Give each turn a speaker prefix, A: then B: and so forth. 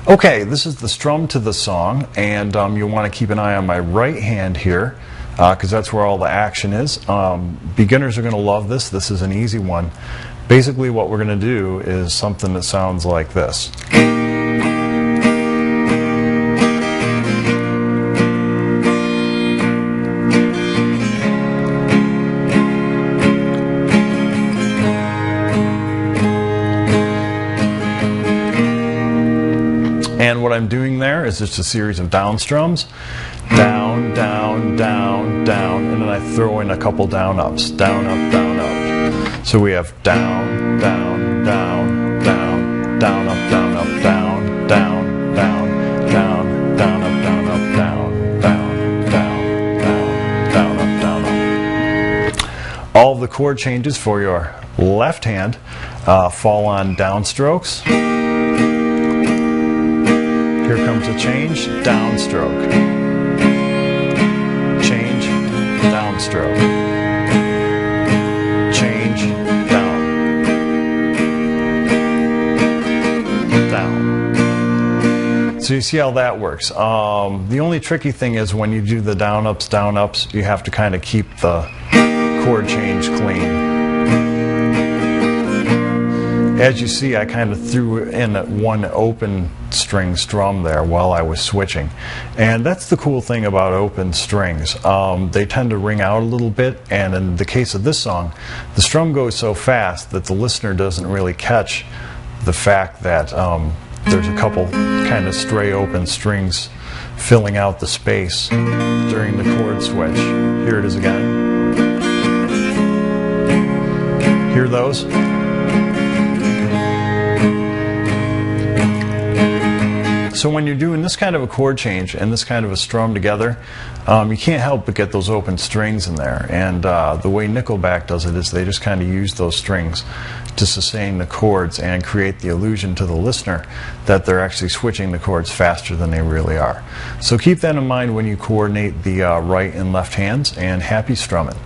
A: Okay, this is the strum to the song, and you'll want to keep an eye on my right hand here because that's where all the action is. Beginners are going to love this. This is an easy one. Basically what we're going to do is something that sounds like this. And what I'm doing there is just a series of down strums. Down, down, down, down, and then I throw in a couple down ups. Down, up, down, up. So we have down, down, down, down, down, up, down, up, down, down, down, down, down, up, down, up, down, down, down, down, down, up, down, up. All of the chord changes for your left hand fall on downstrokes. Here comes a change, downstroke. Change, downstroke. Change, down. Down. So you see how that works. The only tricky thing is when you do the down ups, you have to kind of keep the chord change clean. As you see, I kind of threw in one open string strum there while I was switching. And that's the cool thing about open strings. They tend to ring out a little bit, and in the case of this song, the strum goes so fast that the listener doesn't really catch the fact that there's a couple kind of stray open strings filling out the space during the chord switch. Here it is again. Hear those? So when you're doing this kind of a chord change and this kind of a strum together, you can't help but get those open strings in there. And the way Nickleback does it is they just kind of use those strings to sustain the chords and create the illusion to the listener that they're actually switching the chords faster than they really are. So keep that in mind when you coordinate the right and left hands, and happy strumming.